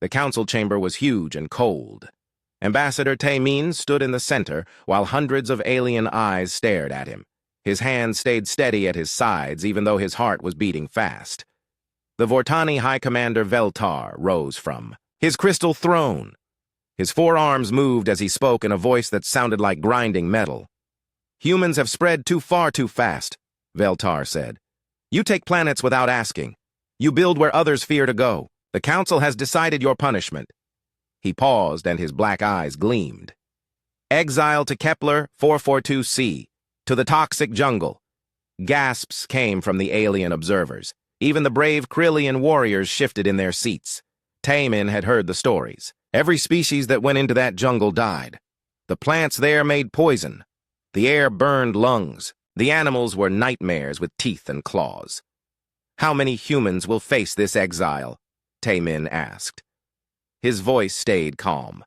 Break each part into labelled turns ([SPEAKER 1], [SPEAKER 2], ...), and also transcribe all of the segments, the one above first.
[SPEAKER 1] The council chamber was huge and cold. Ambassador Taemin stood in the center while hundreds of alien eyes stared at him. His hands stayed steady at his sides even though his heart was beating fast. The Vortani High Commander Veltar rose from his crystal throne. His forearms moved as he spoke in a voice that sounded like grinding metal. "Humans have spread too far too fast," Veltar said. "You take planets without asking. You build where others fear to go. The Council has decided your punishment." He paused and his black eyes gleamed. "Exile to Kepler 442c, to the toxic jungle." Gasps came from the alien observers. Even the brave Krillian warriors shifted in their seats. Taemin had heard the stories. Every species that went into that jungle died. The plants there made poison. The air burned lungs. The animals were nightmares with teeth and claws. "How many humans will face this exile?" Taemin asked. His voice stayed calm.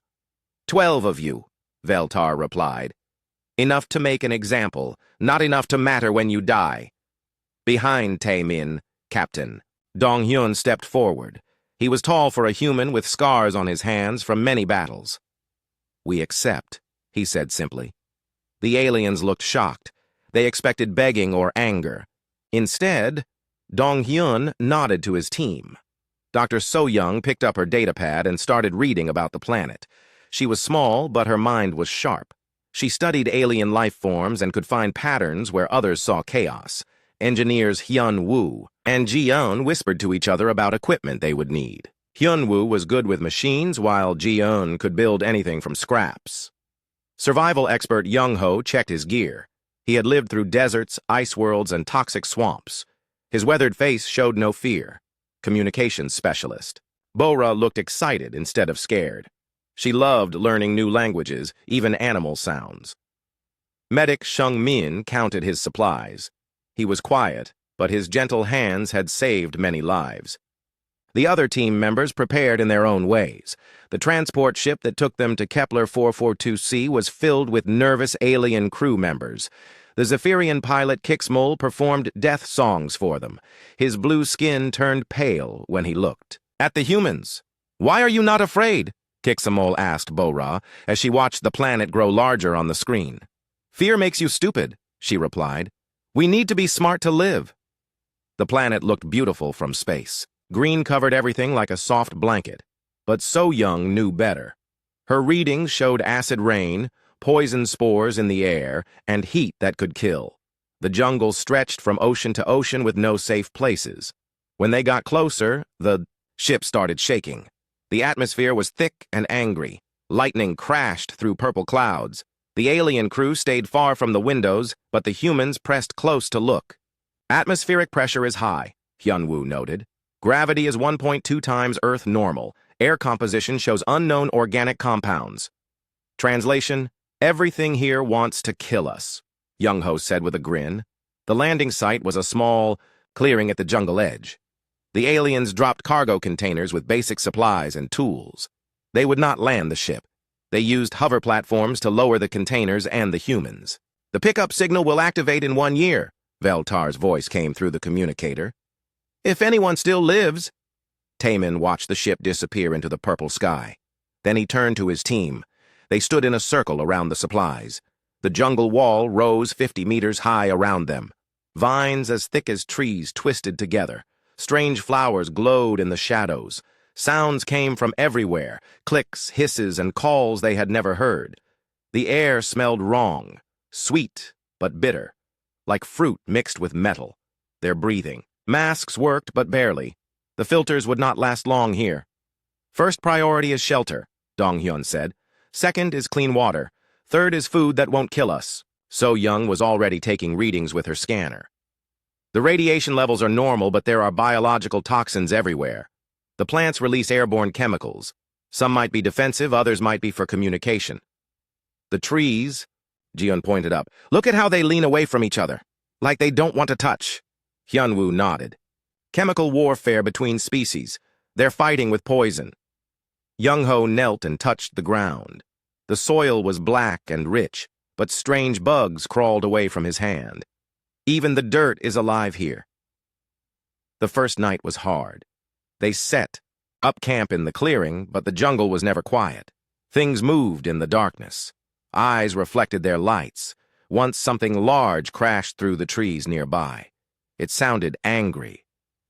[SPEAKER 1] 12 of you," Veltar replied. "Enough to make an example, not enough to matter when you die." Behind Taemin, Captain Dong-hyun stepped forward. He was tall for a human with scars on his hands from many battles. "We accept," he said simply. The aliens looked shocked. They expected begging or anger. Instead, Dong-hyun nodded to his team. Dr. So-young picked up her datapad and started reading about the planet. She was small, but her mind was sharp. She studied alien life forms and could find patterns where others saw chaos. Engineers Hyun-woo and Ji-yeon whispered to each other about equipment they would need. Hyun-woo was good with machines, while Ji-yeon could build anything from scraps. Survival expert Young-ho checked his gear. He had lived through deserts, ice worlds, and toxic swamps. His weathered face showed no fear. Communications specialist. Bora looked excited instead of scared. She loved learning new languages, even animal sounds. Medic Shung-min counted his supplies. He was quiet, but his gentle hands had saved many lives. The other team members prepared in their own ways. The transport ship that took them to Kepler 442c was filled with nervous alien crew members. The Zephyrian pilot Kixmol performed death songs for them. His blue skin turned pale when he looked at the humans. "Why are you not afraid?" Kixmol asked Bora as she watched the planet grow larger on the screen. "Fear makes you stupid," she replied. "We need to be smart to live." The planet looked beautiful from space. Green covered everything like a soft blanket. But So-young knew better. Her readings showed acid rain, poison spores in the air, and heat that could kill. The jungle stretched from ocean to ocean with no safe places. When they got closer, the ship started shaking. The atmosphere was thick and angry. Lightning crashed through purple clouds. The alien crew stayed far from the windows, but the humans pressed close to look. "Atmospheric pressure is high," Hyun-woo noted. "Gravity is 1.2 times Earth normal. Air composition shows unknown organic compounds." Translation: "Everything here wants to kill us," Young-ho said with a grin. The landing site was a small clearing at the jungle edge. The aliens dropped cargo containers with basic supplies and tools. They would not land the ship. They used hover platforms to lower the containers and the humans. "The pickup signal will activate in 1 year," Veltar's voice came through the communicator. "If anyone still lives." Taemin watched the ship disappear into the purple sky. Then he turned to his team. They stood in a circle around the supplies. The jungle wall rose 50 meters high around them. Vines as thick as trees twisted together. Strange flowers glowed in the shadows. Sounds came from everywhere, clicks, hisses, and calls they had never heard. The air smelled wrong, sweet but bitter, like fruit mixed with metal. Their breathing. Masks worked, but barely. The filters would not last long here. "First priority is shelter," Dong-hyun said. "Second is clean water. Third is food that won't kill us." So-young was already taking readings with her scanner. "The radiation levels are normal, but there are biological toxins everywhere. The plants release airborne chemicals. Some might be defensive, others might be for communication." "The trees," Ji-yeon pointed up, "look at how they lean away from each other, like they don't want to touch." Hyun-woo nodded. "Chemical warfare between species. They're fighting with poison." Young-ho knelt and touched the ground. The soil was black and rich, but strange bugs crawled away from his hand. "Even the dirt is alive here." The first night was hard. They set up camp in the clearing, but the jungle was never quiet. Things moved in the darkness. Eyes reflected their lights. Once something large crashed through the trees nearby. It sounded angry.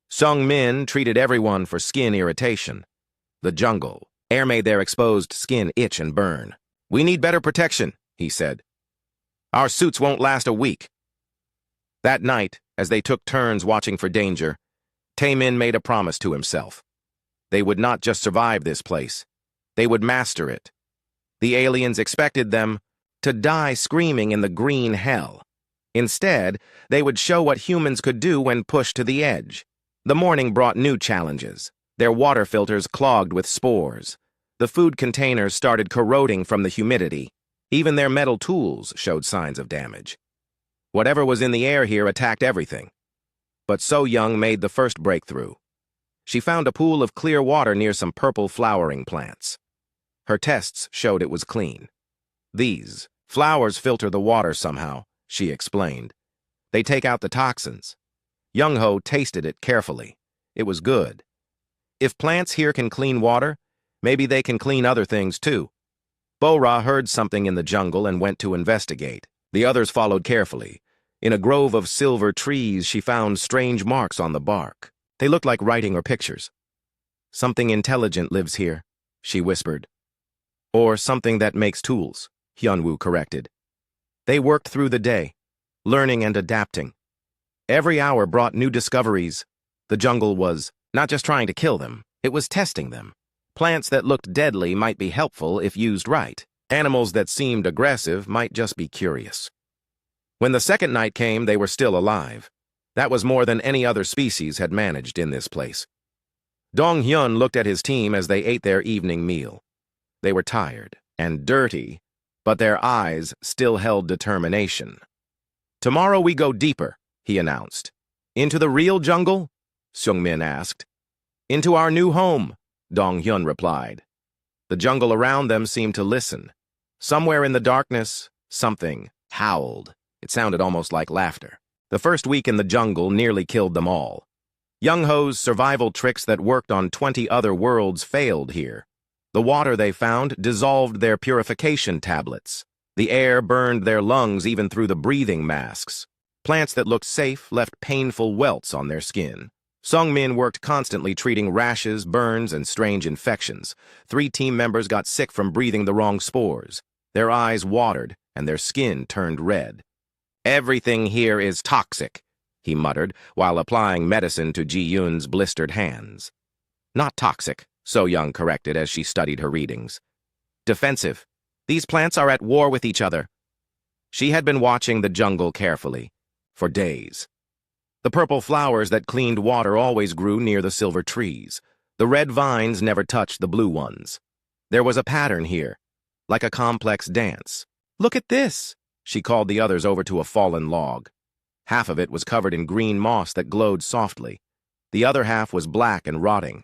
[SPEAKER 1] Sung Min treated everyone for skin irritation. The jungle. Air made their exposed skin itch and burn. "We need better protection," he said. "Our suits won't last a week." That night, as they took turns watching for danger, Taemin made a promise to himself. They would not just survive this place. They would master it. The aliens expected them to die screaming in the green hell. Instead, they would show what humans could do when pushed to the edge. The morning brought new challenges. Their water filters clogged with spores. The food containers started corroding from the humidity. Even their metal tools showed signs of damage. Whatever was in the air here attacked everything. But So Young made the first breakthrough. She found a pool of clear water near some purple flowering plants. Her tests showed it was clean. "These flowers filter the water somehow," she explained. "They take out the toxins." Young-ho tasted it carefully. It was good. If plants here can clean water, maybe they can clean other things too. Bo-Ra heard something in the jungle and went to investigate. The others followed carefully. In a grove of silver trees, she found strange marks on the bark. They looked like writing or pictures. "Something intelligent lives here," she whispered. "Or something that makes tools," Hyunwoo corrected. They worked through the day, learning and adapting. Every hour brought new discoveries. The jungle was not just trying to kill them, it was testing them. Plants that looked deadly might be helpful if used right. Animals that seemed aggressive might just be curious. When the second night came, they were still alive. That was more than any other species had managed in this place. Dong-hyun looked at his team as they ate their evening meal. They were tired and dirty, but their eyes still held determination. "Tomorrow we go deeper," he announced. "Into the real jungle?" Seung-min asked. "Into our new home," Dong-hyun replied. The jungle around them seemed to listen. Somewhere in the darkness, something howled. It sounded almost like laughter. The first week in the jungle nearly killed them all. Young-ho's survival tricks that worked on 20 other worlds failed here. The water they found dissolved their purification tablets. The air burned their lungs even through the breathing masks. Plants that looked safe left painful welts on their skin. Sung-min worked constantly treating rashes, burns, and strange infections. 3 team members got sick from breathing the wrong spores. Their eyes watered, and their skin turned red. "Everything here is toxic," he muttered, while applying medicine to Ji-yoon's blistered hands. "Not toxic," So-young corrected as she studied her readings. "Defensive. These plants are at war with each other." She had been watching the jungle carefully, for days. The purple flowers that cleaned water always grew near the silver trees. The red vines never touched the blue ones. There was a pattern here, like a complex dance. "Look at this!" She called the others over to a fallen log. Half of it was covered in green moss that glowed softly. The other half was black and rotting.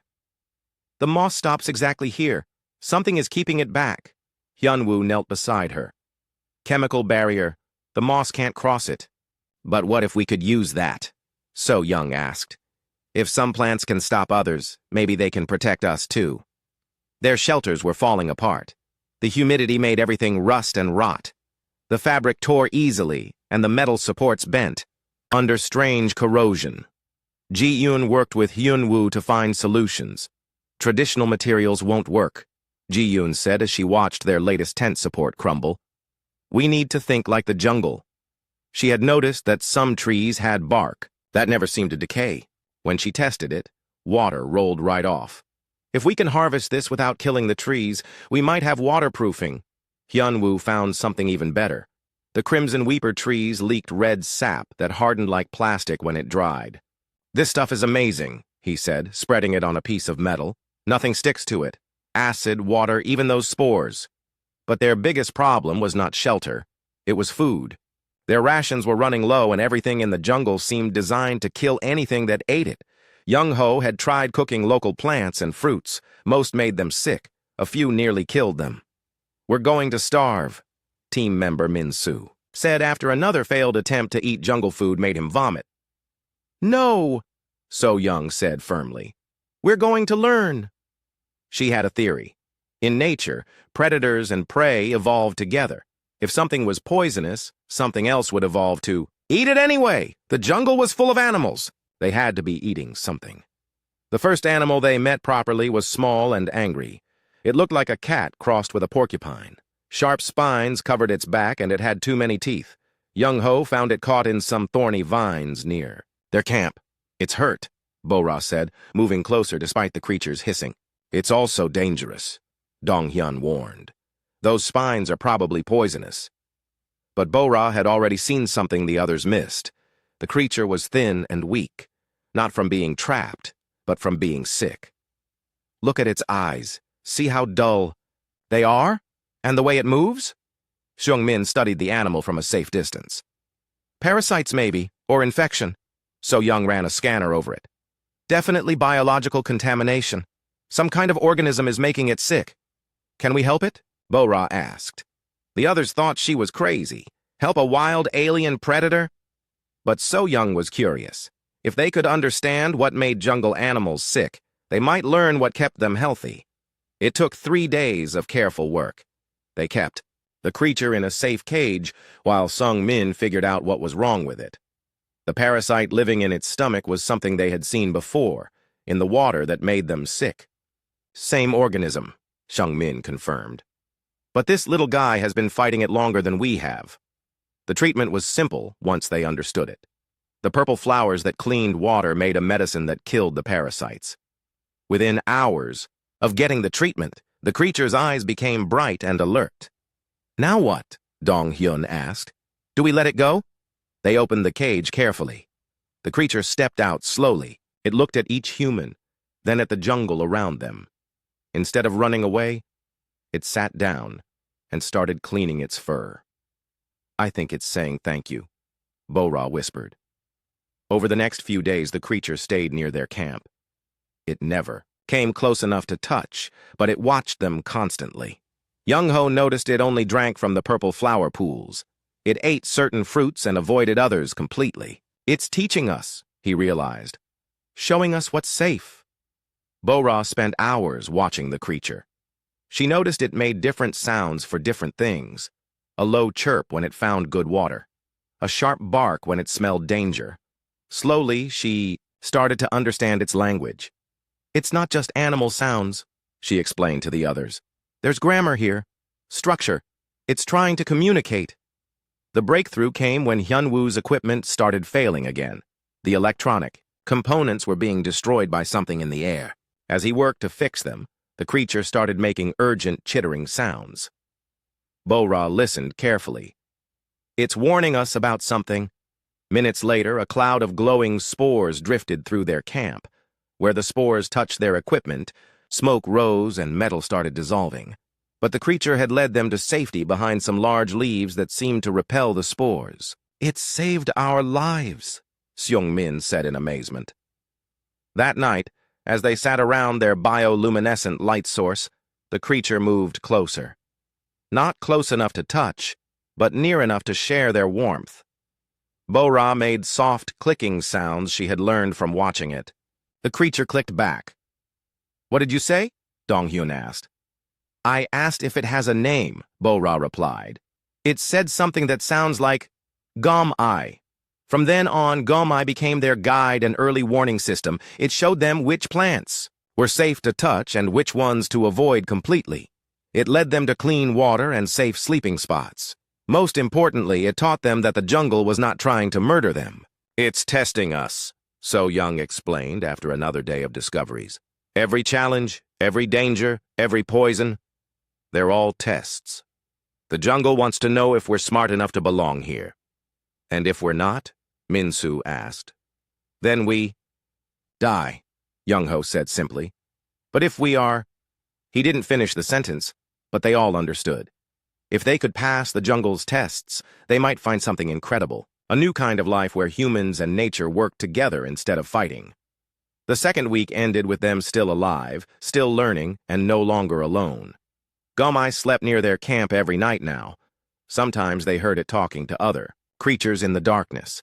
[SPEAKER 1] "The moss stops exactly here. Something is keeping it back." Hyunwoo knelt beside her. "Chemical barrier. The moss can't cross it." "But what if we could use that?" So Young asked. "If some plants can stop others, maybe they can protect us too." Their shelters were falling apart. The humidity made everything rust and rot. The fabric tore easily, and the metal supports bent, under strange corrosion. Ji-yoon worked with Hyunwoo to find solutions. "Traditional materials won't work," Ji-yoon said as she watched their latest tent support crumble. "We need to think like the jungle." She had noticed that some trees had bark. That never seemed to decay. When she tested it, water rolled right off. "If we can harvest this without killing the trees, we might have waterproofing." Hyunwoo found something even better. The Crimson Weeper trees leaked red sap that hardened like plastic when it dried. "This stuff is amazing," he said, spreading it on a piece of metal. "Nothing sticks to it. Acid, water, even those spores." But their biggest problem was not shelter. It was food. Their rations were running low, and everything in the jungle seemed designed to kill anything that ate it. Young-ho had tried cooking local plants and fruits. Most made them sick. A few nearly killed them. "We're going to starve," team member Min-soo said after another failed attempt to eat jungle food made him vomit. "No," So Young said firmly. "We're going to learn." She had a theory. In nature, predators and prey evolved together. If something was poisonous, something else would evolve to eat it anyway. The jungle was full of animals. They had to be eating something. The first animal they met properly was small and angry. It looked like a cat crossed with a porcupine. Sharp spines covered its back, and it had too many teeth. Young-Ho found it caught in some thorny vines near their camp. It's hurt, Bo-Ra said, moving closer despite the creature's hissing. It's also dangerous, Dong-Hyun warned. Those spines are probably poisonous. But Bo-Ra had already seen something the others missed. The creature was thin and weak, not from being trapped, but from being sick. Look at its eyes. See how dull they are? And the way it moves? Seung-min studied the animal from a safe distance. Parasites maybe, or infection. So-young ran a scanner over it. Definitely biological contamination. Some kind of organism is making it sick. Can we help it? Bo-Ra asked. The others thought she was crazy. Help a wild alien predator? But So-young was curious. If they could understand what made jungle animals sick, they might learn what kept them healthy. It took 3 days of careful work. They kept the creature in a safe cage while Seung-min figured out what was wrong with it. The parasite living in its stomach was something they had seen before, in the water that made them sick. Same organism, Seung-min confirmed. But this little guy has been fighting it longer than we have. The treatment was simple once they understood it. The purple flowers that cleaned water made a medicine that killed the parasites. Within hours of getting the treatment, the creature's eyes became bright and alert. Now what? Dong-Hyun asked. Do we let it go? They opened the cage carefully. The creature stepped out slowly. It looked at each human, then at the jungle around them. Instead of running away, it sat down and started cleaning its fur. I think it's saying thank you, Bo-Ra whispered. Over the next few days, the creature stayed near their camp. It never came close enough to touch, but it watched them constantly. Young-Ho noticed it only drank from the purple flower pools. It ate certain fruits and avoided others completely. It's teaching us, he realized, showing us what's safe. Bo-Ra spent hours watching the creature. She noticed it made different sounds for different things. A low chirp when it found good water. A sharp bark when it smelled danger. Slowly, she started to understand its language. It's not just animal sounds, she explained to the others. There's grammar here, structure. It's trying to communicate. The breakthrough came when Hyunwoo's equipment started failing again. The electronic components were being destroyed by something in the air. As he worked to fix them, the creature started making urgent, chittering sounds. Bo-Ra listened carefully. It's warning us about something. Minutes later, a cloud of glowing spores drifted through their camp. Where the spores touched their equipment, smoke rose and metal started dissolving. But the creature had led them to safety behind some large leaves that seemed to repel the spores. It saved our lives, Seung-min said in amazement. That night, as they sat around their bioluminescent light source, the creature moved closer. Not close enough to touch, but near enough to share their warmth. Bo-Ra made soft clicking sounds she had learned from watching it. The creature clicked back. What did you say? Dong-Hyun asked. I asked if it has a name, Bo-Ra replied. It said something that sounds like Gom-I. From then on, Gom-I became their guide and early warning system. It showed them which plants were safe to touch and which ones to avoid completely. It led them to clean water and safe sleeping spots. Most importantly, it taught them that the jungle was not trying to murder them. It's testing us, So-young explained after another day of discoveries. Every challenge, every danger, every poison, they're all tests. The jungle wants to know if we're smart enough to belong here. And if we're not, Min-soo asked. Then we die, Young-Ho said simply. But if we are... He didn't finish the sentence, but they all understood. If they could pass the jungle's tests, they might find something incredible, a new kind of life where humans and nature work together instead of fighting. The second week ended with them still alive, still learning, and no longer alone. Gom-I slept near their camp every night now. Sometimes they heard it talking to other creatures in the darkness.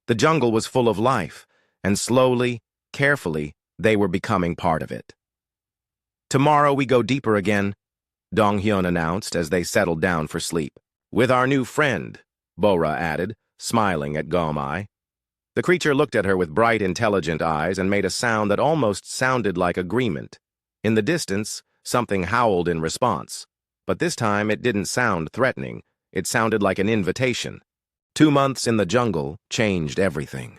[SPEAKER 1] The jungle was full of life, and slowly, carefully, they were becoming part of it. Tomorrow we go deeper again, Dong-hyun announced as they settled down for sleep. With our new friend, Bora added, smiling at Gomai. The creature looked at her with bright, intelligent eyes and made a sound that almost sounded like agreement. In the distance, something howled in response. But this time it didn't sound threatening. It sounded like an invitation. 2 months in the jungle changed everything.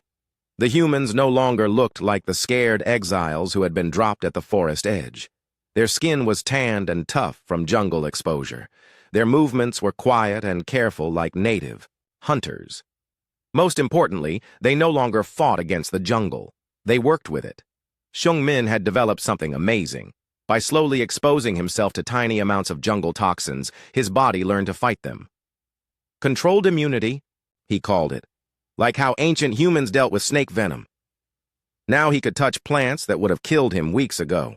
[SPEAKER 1] The humans no longer looked like the scared exiles who had been dropped at the forest edge. Their skin was tanned and tough from jungle exposure. Their movements were quiet and careful like native hunters. Most importantly, they no longer fought against the jungle. They worked with it. Seung-min had developed something amazing. By slowly exposing himself to tiny amounts of jungle toxins, his body learned to fight them. Controlled immunity, he called it, like how ancient humans dealt with snake venom. Now he could touch plants that would have killed him weeks ago.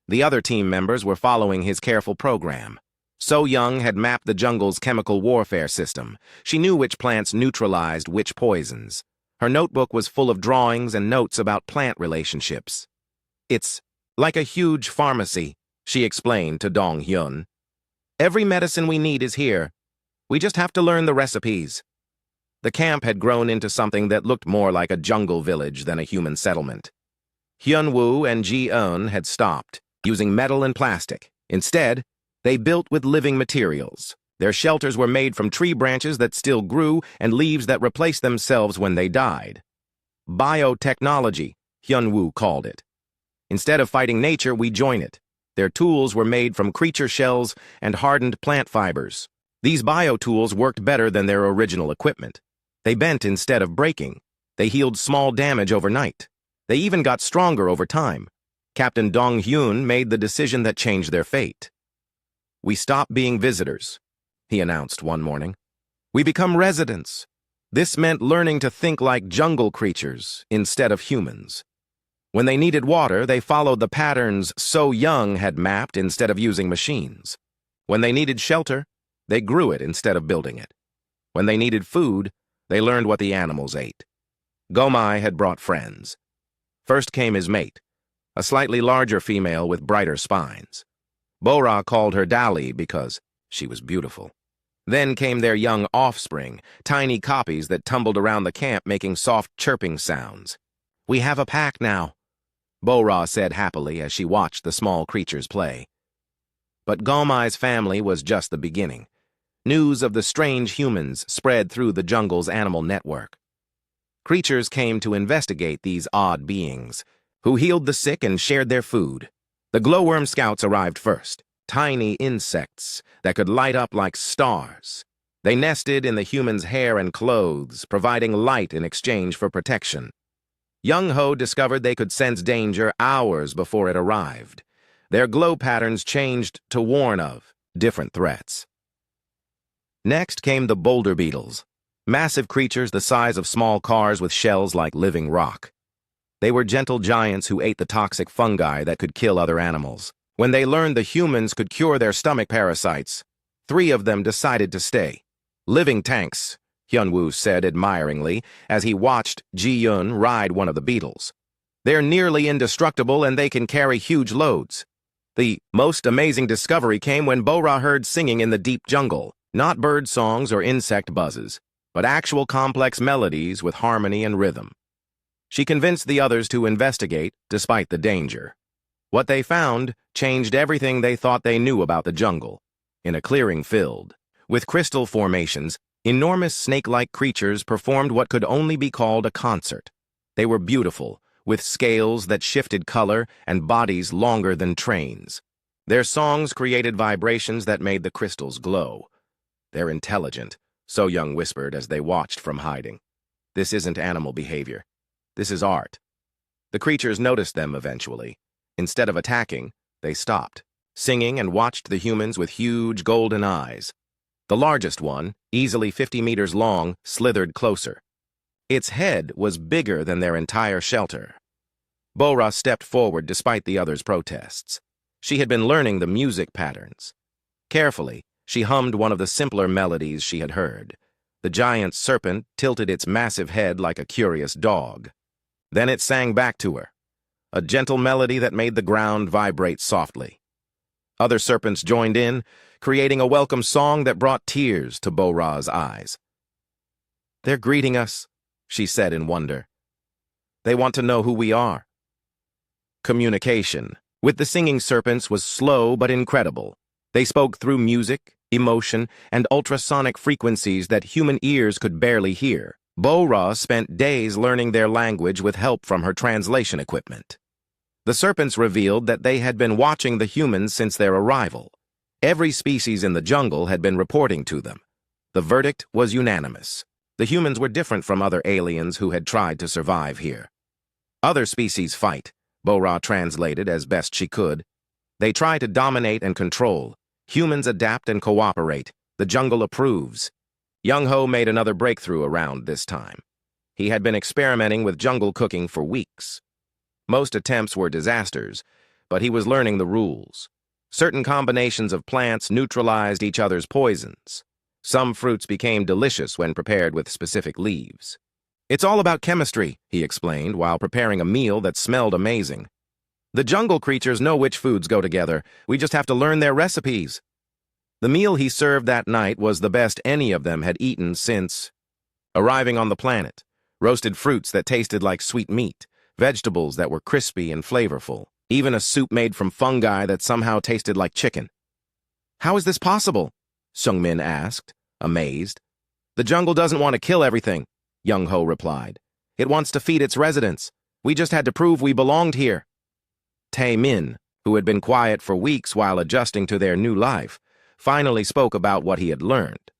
[SPEAKER 1] The other team members were following his careful program. So Young had mapped the jungle's chemical warfare system. She knew which plants neutralized which poisons. Her notebook was full of drawings and notes about plant relationships. It's like a huge pharmacy, she explained to Dong-hyun. Every medicine we need is here. We just have to learn the recipes. The camp had grown into something that looked more like a jungle village than a human settlement. Hyun-woo and Ji-eun had stopped, using metal and plastic. Instead, they built with living materials. Their shelters were made from tree branches that still grew and leaves that replaced themselves when they died. Biotechnology, Hyun-woo called it. Instead of fighting nature, we join it. Their tools were made from creature shells and hardened plant fibers. These bio-tools worked better than their original equipment. They bent instead of breaking. They healed small damage overnight. They even got stronger over time. Captain Dong-hyun made the decision that changed their fate. We stop being visitors, he announced one morning. We become residents. This meant learning to think like jungle creatures instead of humans. When they needed water, they followed the patterns So Young had mapped instead of using machines. When they needed shelter, they grew it instead of building it. When they needed food, they learned what the animals ate. Gomai had brought friends. First came his mate, a slightly larger female with brighter spines. Bora called her Dali because she was beautiful. Then came their young offspring, tiny copies that tumbled around the camp making soft chirping sounds. We have a pack now, Bora said happily as she watched the small creatures play. But Gomai's family was just the beginning. News of the strange humans spread through the jungle's animal network. Creatures came to investigate these odd beings, who healed the sick and shared their food. The glowworm scouts arrived first, tiny insects that could light up like stars. They nested in the humans' hair and clothes, providing light in exchange for protection. Young-ho discovered they could sense danger hours before it arrived. Their glow patterns changed to warn of different threats. Next came the boulder beetles, massive creatures the size of small cars with shells like living rock. They were gentle giants who ate the toxic fungi that could kill other animals. When they learned the humans could cure their stomach parasites, 3 of them decided to stay. Living tanks, Hyun-woo said admiringly as he watched Ji-eun ride one of the beetles. They're nearly indestructible and they can carry huge loads. The most amazing discovery came when Bora heard singing in the deep jungle, not bird songs or insect buzzes, but actual complex melodies with harmony and rhythm. She convinced the others to investigate, despite the danger. What they found changed everything they thought they knew about the jungle. In a clearing filled with crystal formations, enormous snake-like creatures performed what could only be called a concert. They were beautiful, with scales that shifted color and bodies longer than trains. Their songs created vibrations that made the crystals glow. They're intelligent, So Young whispered as they watched from hiding. This isn't animal behavior. This is art. The creatures noticed them eventually. Instead of attacking, they stopped, singing and watched the humans with huge golden eyes. The largest one, easily 50 meters long, slithered closer. Its head was bigger than their entire shelter. Bora stepped forward despite the others' protests. She had been learning the music patterns. Carefully, she hummed one of the simpler melodies she had heard. The giant serpent tilted its massive head like a curious dog. Then it sang back to her. a gentle melody that made the ground vibrate softly. Other serpents joined in, creating a welcome song that brought tears to Bo-Ra's eyes. "They're greeting us," she said in wonder. "They want to know who we are." Communication with the singing serpents was slow but incredible. They spoke through music, emotion, and ultrasonic frequencies that human ears could barely hear. Bo-Ra spent days learning their language with help from her translation equipment. The serpents revealed that they had been watching the humans since their arrival. Every species in the jungle had been reporting to them. The verdict was unanimous. The humans were different from other aliens who had tried to survive here. "Other species fight," Bo-Ra translated as best she could. "They try to dominate and control. Humans adapt and cooperate. The jungle approves." Young-Ho made another breakthrough around this time. He had been experimenting with jungle cooking for weeks. Most attempts were disasters, but he was learning the rules. Certain combinations of plants neutralized each other's poisons. Some fruits became delicious when prepared with specific leaves. "It's all about chemistry," he explained while preparing a meal that smelled amazing. "The jungle creatures know which foods go together. We just have to learn their recipes." The meal he served that night was the best any of them had eaten since arriving on the planet. Roasted fruits that tasted like sweet meat, vegetables that were crispy and flavorful, even a soup made from fungi that somehow tasted like chicken. "How is this possible?" Sung-min asked, amazed. "The jungle doesn't want to kill everything," Young-Ho replied. "It wants to feed its residents. We just had to prove we belonged here." Tae-min, who had been quiet for weeks while adjusting to their new life, finally spoke about what he had learned.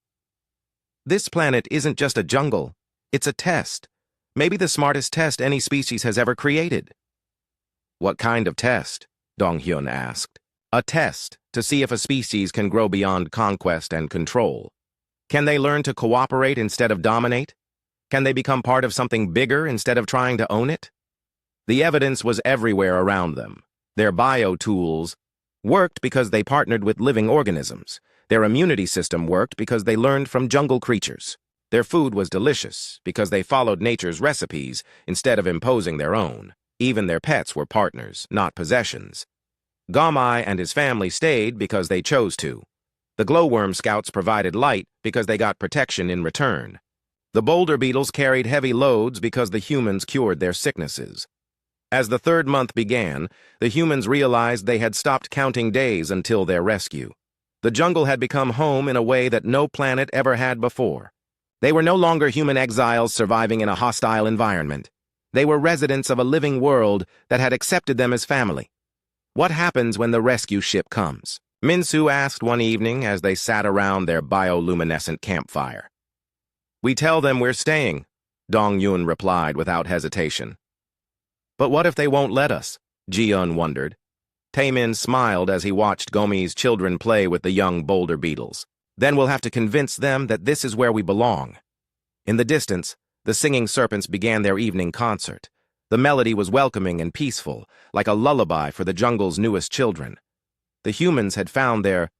[SPEAKER 1] "This planet isn't just a jungle. It's a test. Maybe the smartest test any species has ever created." "What kind of test?" Dong-hyun asked. "A test to see if a species can grow beyond conquest and control. Can they learn to cooperate instead of dominate? Can they become part of something bigger instead of trying to own it?" The evidence was everywhere around them. Their bio-tools worked because they partnered with living organisms. Their immunity system worked because they learned from jungle creatures. Their food was delicious because they followed nature's recipes instead of imposing their own. Even their pets were partners, not possessions. Gamai and his family stayed because they chose to. The glowworm scouts provided light because they got protection in return. The boulder beetles carried heavy loads because the humans cured their sicknesses. As the third month began, the humans realized they had stopped counting days until their rescue. The jungle had become home in a way that no planet ever had before. They were no longer human exiles surviving in a hostile environment. They were residents of a living world that had accepted them as family. "What happens when the rescue ship comes?" Min-soo asked one evening as they sat around their bioluminescent campfire. "We tell them we're staying," Dong-yun replied without hesitation. "But what if they won't let us?" Ji-eun wondered. Tae-min smiled as he watched Gomi's children play with the young boulder beetles. "Then we'll have to convince them that this is where we belong." In the distance, the singing serpents began their evening concert. The melody was welcoming and peaceful, like a lullaby for the jungle's newest children. The humans had found their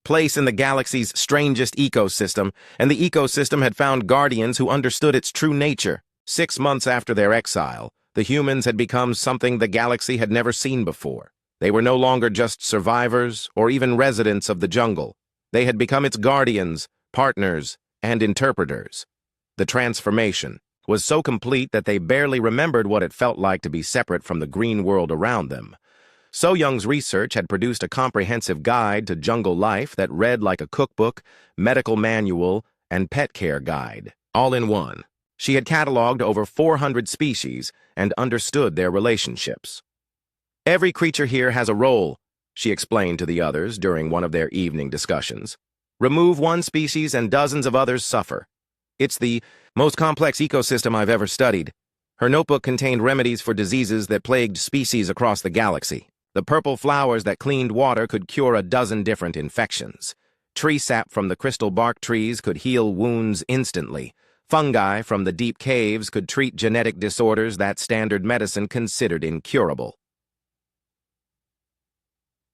[SPEAKER 1] place in the galaxy's strangest ecosystem, and the ecosystem had found guardians who understood its true nature. 6 months after their exile, the humans had become something the galaxy had never seen before. They were no longer just survivors or even residents of the jungle. They had become its guardians, partners, and interpreters. The transformation was so complete that they barely remembered what it felt like to be separate from the green world around them. So Young's research had produced a comprehensive guide to jungle life that read like a cookbook, medical manual, and pet care guide, all in one. She had cataloged over 400 species and understood their relationships. "Every creature here has a role," she explained to the others during one of their evening discussions. "Remove one species and dozens of others suffer. It's the most complex ecosystem I've ever studied." Her notebook contained remedies for diseases that plagued species across the galaxy. The purple flowers that cleaned water could cure a dozen different infections. Tree sap from the crystal bark trees could heal wounds instantly. Fungi from the deep caves could treat genetic disorders that standard medicine considered incurable.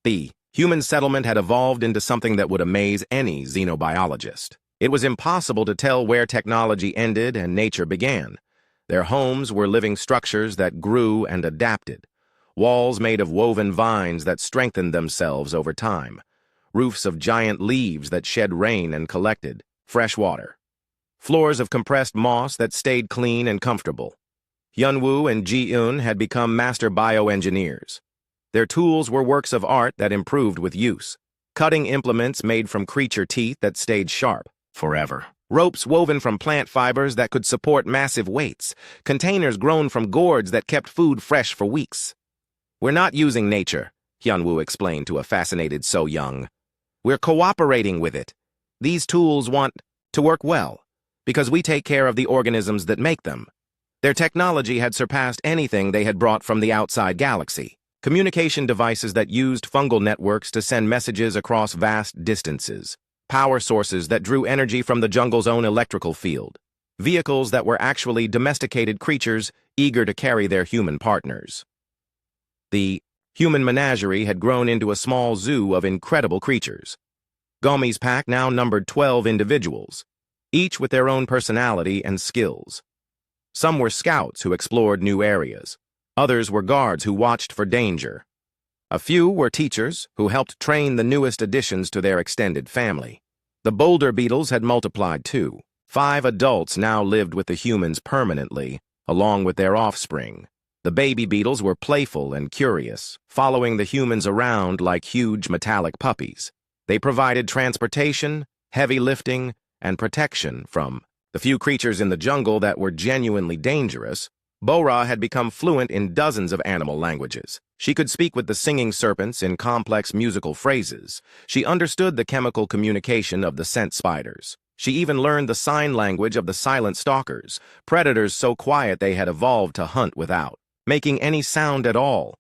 [SPEAKER 1] The human settlement had evolved into something that would amaze any xenobiologist. It was impossible to tell where technology ended and nature began. Their homes were living structures that grew and adapted. walls made of woven vines that strengthened themselves over time, roofs of giant leaves that shed rain and collected fresh water, floors of compressed moss that stayed clean and comfortable. Hyunwoo and Ji-eun had become master bioengineers. Their tools were works of art that improved with use, cutting implements made from creature teeth that stayed sharp forever, ropes woven from plant fibers that could support massive weights, containers grown from gourds that kept food fresh for weeks. "We're not using nature," Hyunwoo explained to a fascinated So Young. "We're cooperating with it. These tools want to work well, because we take care of the organisms that make them." Their technology had surpassed anything they had brought from the outside galaxy. Communication devices that used fungal networks to send messages across vast distances, power sources that drew energy from the jungle's own electrical field, vehicles that were actually domesticated creatures eager to carry their human partners. The human menagerie had grown into a small zoo of incredible creatures. Gomi's pack now numbered 12 individuals, each with their own personality and skills. Some were scouts who explored new areas. Others were guards who watched for danger. A few were teachers who helped train the newest additions to their extended family. The boulder beetles had multiplied too. 5 adults now lived with the humans permanently, along with their offspring. The baby beetles were playful and curious, following the humans around like huge metallic puppies. They provided transportation, heavy lifting, and protection from the few creatures in the jungle that were genuinely dangerous. Bora had become fluent in dozens of animal languages. She could speak with the singing serpents in complex musical phrases. She understood the chemical communication of the scent spiders. She even learned the sign language of the silent stalkers, predators so quiet they had evolved to hunt without making any sound at all.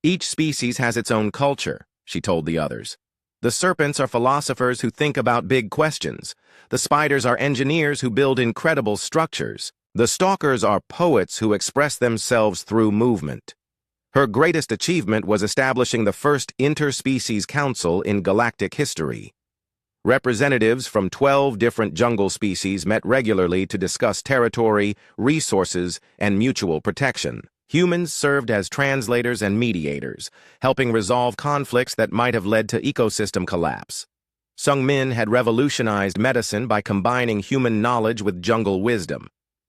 [SPEAKER 1] "Each species has its own culture," she told the others. "The serpents are philosophers who think about big questions. The spiders are engineers who build incredible structures. The stalkers are poets who express themselves through movement." Her greatest achievement was establishing the first interspecies council in galactic history. Representatives from 12 different jungle species met regularly to discuss territory, resources, and mutual protection. Humans served as translators and mediators, helping resolve conflicts that might have led to ecosystem collapse. Sung Min had revolutionized medicine by combining human knowledge with jungle wisdom.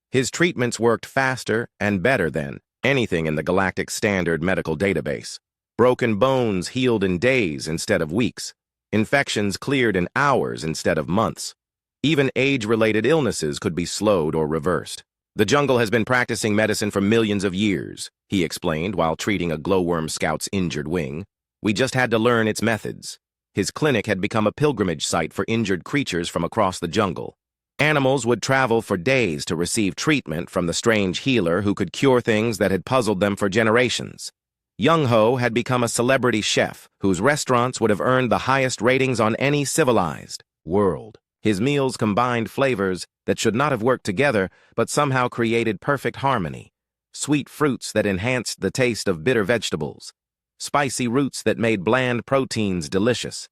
[SPEAKER 1] His treatments worked faster and better than anything in the galactic standard medical database. Broken bones healed in days instead of weeks. Infections cleared in hours instead of months. Even age-related illnesses could be slowed or reversed. "The jungle has been practicing medicine for millions of years," he explained while treating a glowworm scout's injured wing. "We just had to learn its methods." His clinic had become a pilgrimage site for injured creatures from across the jungle. Animals would travel for days to receive treatment from the strange healer who could cure things that had puzzled them for generations. Young Ho had become a celebrity chef whose restaurants would have earned the highest ratings on any civilized world. His meals combined flavors that should not have worked together but somehow created perfect harmony. Sweet fruits that enhanced the taste of bitter vegetables. Spicy roots that made bland proteins delicious.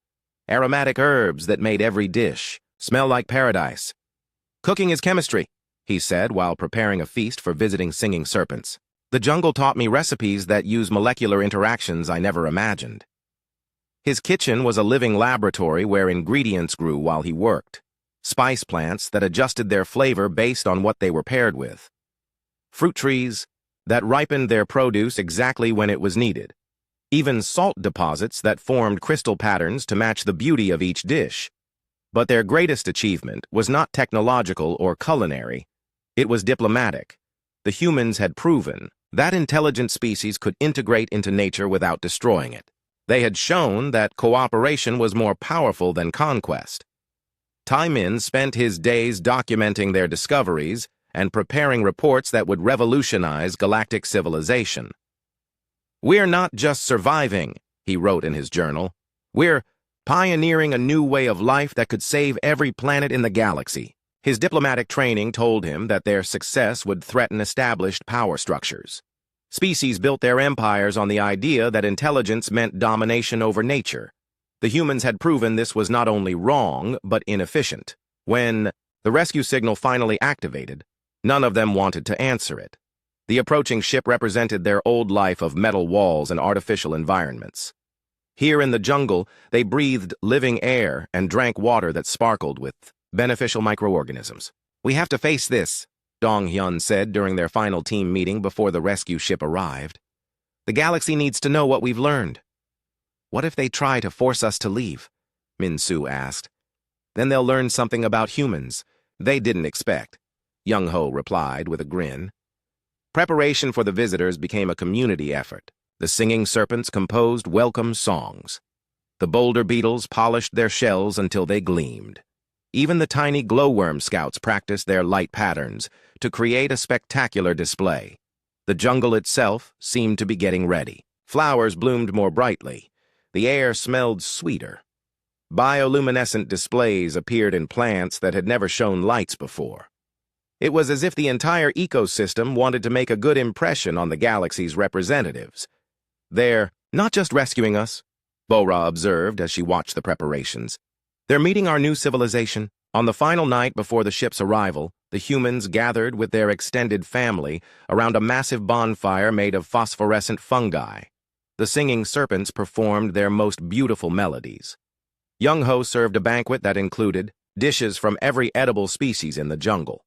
[SPEAKER 1] Aromatic herbs that made every dish smell like paradise. "Cooking is chemistry," he said while preparing a feast for visiting singing serpents. "The jungle taught me recipes that use molecular interactions I never imagined." His kitchen was a living laboratory where ingredients grew while he worked. Spice plants that adjusted their flavor based on what they were paired with. Fruit trees that ripened their produce exactly when it was needed. Even salt deposits that formed crystal patterns to match the beauty of each dish. But their greatest achievement was not technological or culinary. It was diplomatic. The humans had proven that intelligent species could integrate into nature without destroying it. They had shown that cooperation was more powerful than conquest. Tai Min spent his days documenting their discoveries and preparing reports that would revolutionize galactic civilization. "We're not just surviving," he wrote in his journal. "We're pioneering a new way of life that could save every planet in the galaxy." His diplomatic training told him that their success would threaten established power structures. Species built their empires on the idea that intelligence meant domination over nature. The humans had proven this was not only wrong, but inefficient. When the rescue signal finally activated, none of them wanted to answer it. The approaching ship represented their old life of metal walls and artificial environments. Here in the jungle, they breathed living air and drank water that sparkled with beneficial microorganisms. "We have to face this," Dong-hyun said during their final team meeting before the rescue ship arrived. "The galaxy needs to know what we've learned." "What if they try to force us to leave?" Min-soo asked. "Then they'll learn something about humans they didn't expect," Young-ho replied with a grin. Preparation for the visitors became a community effort. The singing serpents composed welcome songs. The boulder beetles polished their shells until they gleamed. Even the tiny glowworm scouts practiced their light patterns to create a spectacular display. The jungle itself seemed to be getting ready. Flowers bloomed more brightly. The air smelled sweeter. Bioluminescent displays appeared in plants that had never shown lights before. It was as if the entire ecosystem wanted to make a good impression on the galaxy's representatives. "They're not just rescuing us," Bora observed as she watched the preparations. "They're meeting our new civilization." On the final night before the ship's arrival, the humans gathered with their extended family around a massive bonfire made of phosphorescent fungi. The singing serpents performed their most beautiful melodies. Young-ho served a banquet that included dishes from every edible species in the jungle.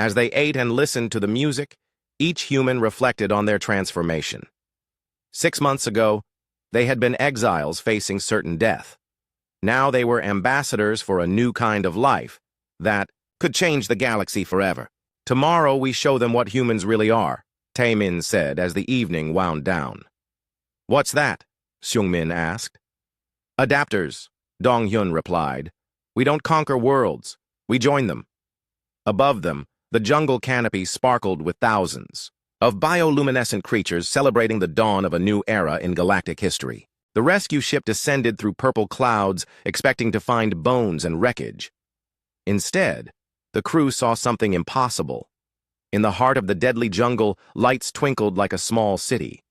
[SPEAKER 1] As they ate and listened to the music, each human reflected on their transformation. 6 months ago, they had been exiles facing certain death. Now they were ambassadors for a new kind of life that could change the galaxy forever. "Tomorrow we show them what humans really are," Taemin said as the evening wound down. "What's that?" Seungmin asked. "Adapters," Dong-hyun replied. "We don't conquer worlds, we join them." Above them, the jungle canopy sparkled with thousands of bioluminescent creatures celebrating the dawn of a new era in galactic history. The rescue ship descended through purple clouds, expecting to find bones and wreckage. Instead, the crew saw something impossible. In the heart of the deadly jungle, lights twinkled like a small city.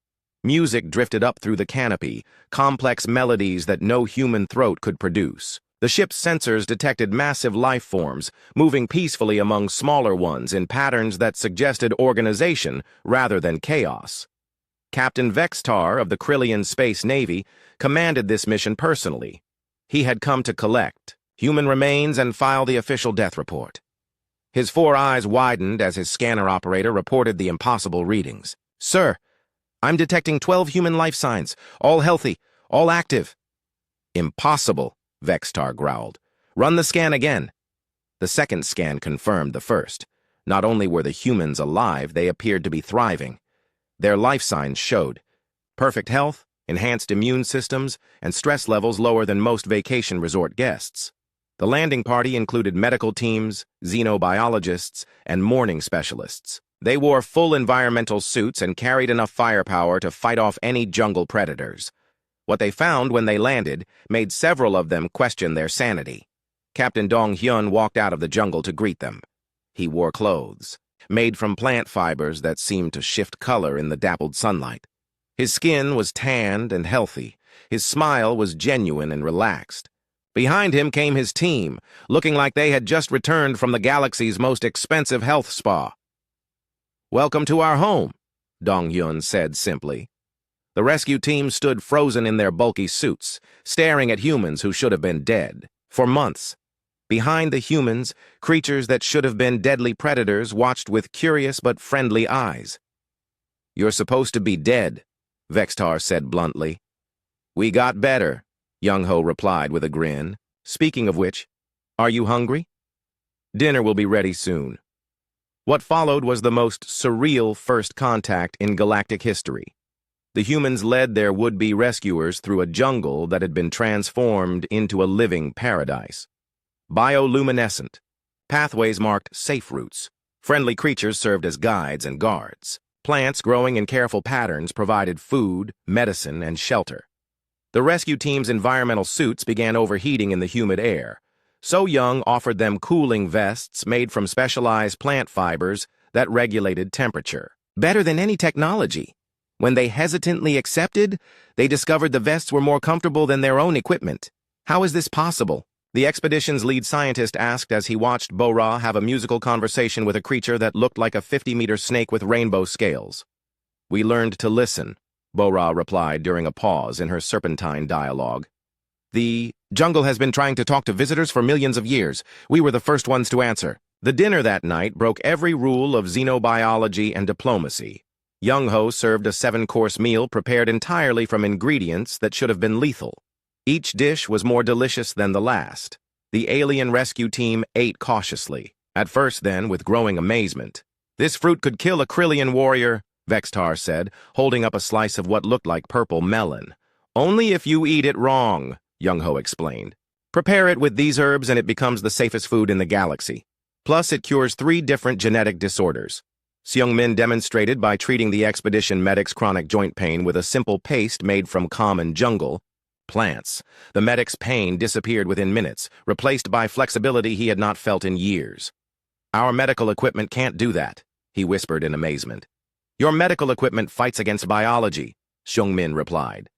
[SPEAKER 1] Music drifted up through the canopy, complex melodies that no human throat could produce. The ship's sensors detected massive life forms, moving peacefully among smaller ones in patterns that suggested organization rather than chaos. Captain Vextar of the Krillian Space Navy commanded this mission personally. He had come to collect human remains and file the official death report. His 4 eyes widened as his scanner operator reported the impossible readings. "Sir, I'm detecting 12 human life signs, all healthy, all active." "Impossible," Vextar growled. "Run the scan again." The second scan confirmed the first. Not only were the humans alive, they appeared to be thriving. Their life signs showed perfect health, enhanced immune systems, and stress levels lower than most vacation resort guests. The landing party included medical teams, xenobiologists, and mourning specialists. They wore full environmental suits and carried enough firepower to fight off any jungle predators. What they found when they landed made several of them question their sanity. Captain Dong-hyun walked out of the jungle to greet them. He wore clothes made from plant fibers that seemed to shift color in the dappled sunlight. His skin was tanned and healthy. His smile was genuine and relaxed. Behind him came his team, looking like they had just returned from the galaxy's most expensive health spa. "Welcome to our home," Dong-hyun said simply. The rescue team stood frozen in their bulky suits, staring at humans who should have been dead. For months, behind the humans, creatures that should have been deadly predators watched with curious but friendly eyes. "You're supposed to be dead," Vextar said bluntly. "We got better," Young-ho replied with a grin. "Speaking of which, are you hungry? Dinner will be ready soon." What followed was the most surreal first contact in galactic history. The humans led their would-be rescuers through a jungle that had been transformed into a living paradise. Bioluminescent. Pathways marked safe routes. Friendly creatures served as guides and guards. Plants growing in careful patterns provided food, medicine, and shelter. The rescue team's environmental suits began overheating in the humid air. So Young offered them cooling vests made from specialized plant fibers that regulated temperature. Better than any technology. When they hesitantly accepted, they discovered the vests were more comfortable than their own equipment. "How is this possible?" The expedition's lead scientist asked as he watched Bo-Ra have a musical conversation with a creature that looked like a 50-meter snake with rainbow scales. "We learned to listen," Bo-Ra replied during a pause in her serpentine dialogue. "The jungle has been trying to talk to visitors for millions of years. We were the first ones to answer." The dinner that night broke every rule of xenobiology and diplomacy. Young-Ho served a 7-course meal prepared entirely from ingredients that should have been lethal. Each dish was more delicious than the last. The alien rescue team ate cautiously, at first then with growing amazement. "This fruit could kill a Krillian warrior," Vextar said, holding up a slice of what looked like purple melon. "Only if you eat it wrong," Young-Ho explained. "Prepare it with these herbs and it becomes the safest food in the galaxy. Plus, it cures 3 different genetic disorders." Seung-min demonstrated by treating the expedition medic's chronic joint pain with a simple paste made from common jungle plants. The medic's pain disappeared within minutes, replaced by flexibility he had not felt in years. "Our medical equipment can't do that," he whispered in amazement. "Your medical equipment fights against biology," Seung-min replied.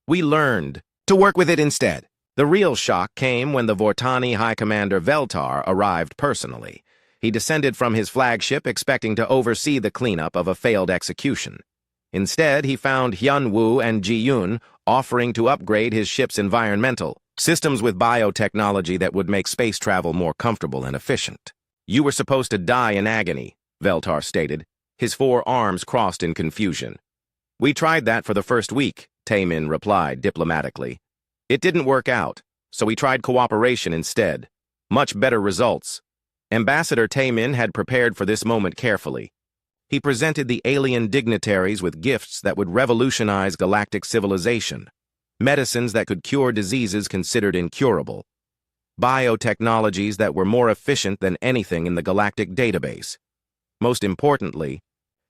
[SPEAKER 1] "We learned to work with it instead." The real shock came when the Vortani High Commander Veltar arrived personally. He descended from his flagship expecting to oversee the cleanup of a failed execution. Instead, he found Hyun-woo and Ji-yoon offering to upgrade his ship's environmental systems with biotechnology that would make space travel more comfortable and efficient. "You were supposed to die in agony," Veltar stated, his 4 arms crossed in confusion. "We tried that for the first week," Taemin replied diplomatically. "It didn't work out, so we tried cooperation instead. Much better results." Ambassador Taemin had prepared for this moment carefully. He presented the alien dignitaries with gifts that would revolutionize galactic civilization, medicines that could cure diseases considered incurable, biotechnologies that were more efficient than anything in the galactic database. Most importantly,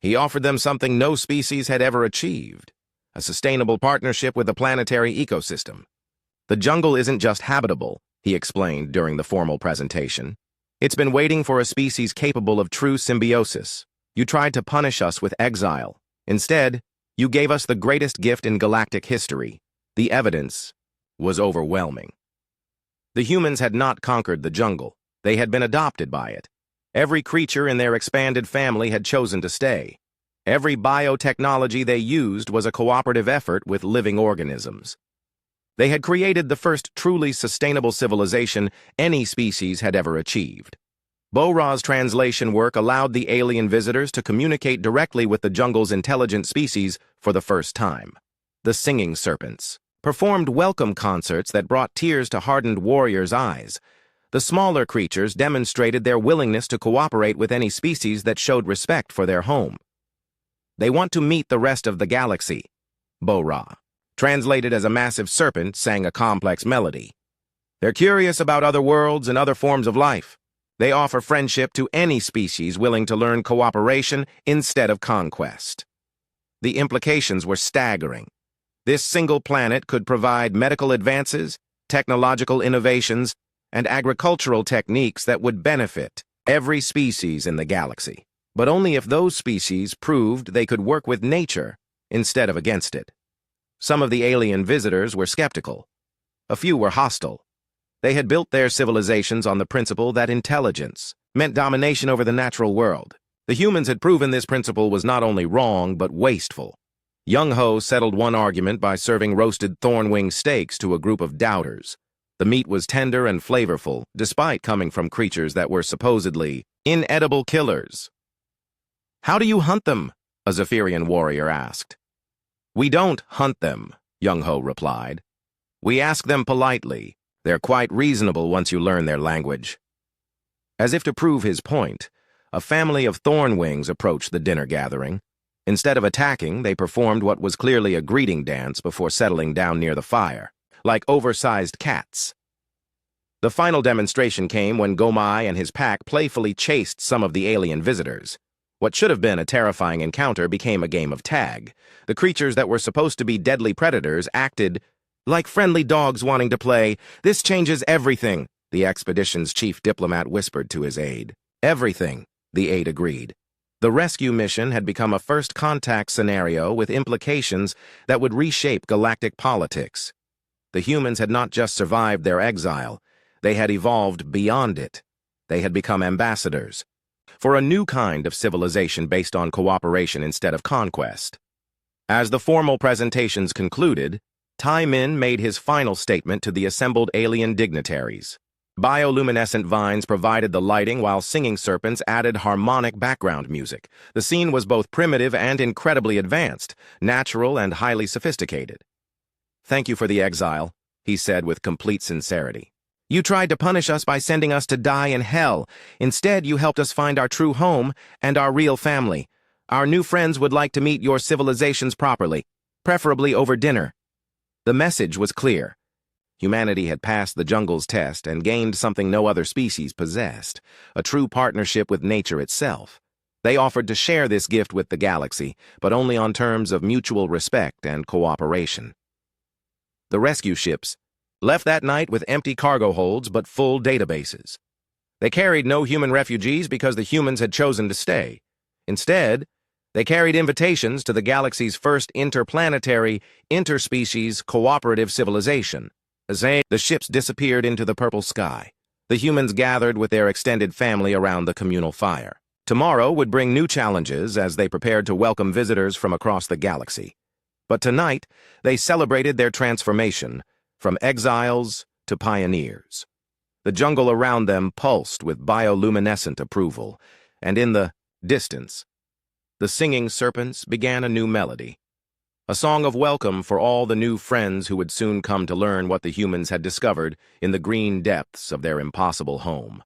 [SPEAKER 1] he offered them something no species had ever achieved: a sustainable partnership with the planetary ecosystem. "The jungle isn't just habitable," he explained during the formal presentation. "It's been waiting for a species capable of true symbiosis. You tried to punish us with exile. Instead, you gave us the greatest gift in galactic history." The evidence was overwhelming. The humans had not conquered the jungle. They had been adopted by it. Every creature in their expanded family had chosen to stay. Every biotechnology they used was a cooperative effort with living organisms. They had created the first truly sustainable civilization any species had ever achieved. Bo-Ra's translation work allowed the alien visitors to communicate directly with the jungle's intelligent species for the first time. The singing serpents performed welcome concerts that brought tears to hardened warriors' eyes. The smaller creatures demonstrated their willingness to cooperate with any species that showed respect for their home. "They want to meet the rest of the galaxy," Bo-Ra, translated as a massive serpent, sang a complex melody. "They're curious about other worlds and other forms of life. They offer friendship to any species willing to learn cooperation instead of conquest." The implications were staggering. This single planet could provide medical advances, technological innovations, and agricultural techniques that would benefit every species in the galaxy, but only if those species proved they could work with nature instead of against it. Some of the alien visitors were skeptical. A few were hostile. They had built their civilizations on the principle that intelligence meant domination over the natural world. The humans had proven this principle was not only wrong, but wasteful. Young-Ho settled one argument by serving roasted thorn-wing steaks to a group of doubters. The meat was tender and flavorful, despite coming from creatures that were supposedly inedible killers. "How do you hunt them?" a Zephyrian warrior asked. "We don't hunt them," Young-Ho replied. "We ask them politely. They're quite reasonable once you learn their language." As if to prove his point, a family of thorn-wings approached the dinner gathering. Instead of attacking, they performed what was clearly a greeting dance before settling down near the fire, like oversized cats. The final demonstration came when Gomai and his pack playfully chased some of the alien visitors. What should have been a terrifying encounter became a game of tag. The creatures that were supposed to be deadly predators acted like friendly dogs wanting to play. "This changes everything," the expedition's chief diplomat whispered to his aide. "Everything," the aide agreed. The rescue mission had become a first contact scenario with implications that would reshape galactic politics. The humans had not just survived their exile, They had evolved beyond it. They had become ambassadors for a new kind of civilization based on cooperation instead of conquest. As the formal presentations concluded, Tai Min made his final statement to the assembled alien dignitaries. Bioluminescent vines provided the lighting while singing serpents added harmonic background music. The scene was both primitive and incredibly advanced, natural and highly sophisticated. "Thank you for the exile," he said with complete sincerity. "You tried to punish us by sending us to die in hell. Instead, you helped us find our true home and our real family. Our new friends would like to meet your civilizations properly, preferably over dinner." The message was clear. Humanity had passed the jungle's test and gained something no other species possessed, a true partnership with nature itself. They offered to share this gift with the galaxy, but only on terms of mutual respect and cooperation. The rescue ships left that night with empty cargo holds but full databases. They carried no human refugees because the humans had chosen to stay. Instead, they carried invitations to the galaxy's first interplanetary, interspecies cooperative civilization. As the ships disappeared into the purple sky, the humans gathered with their extended family around the communal fire. Tomorrow would bring new challenges as they prepared to welcome visitors from across the galaxy. But tonight, they celebrated their transformation from exiles to pioneers. The jungle around them pulsed with bioluminescent approval, and in the distance, the singing serpents began a new melody, a song of welcome for all the new friends who would soon come to learn what the humans had discovered in the green depths of their impossible home.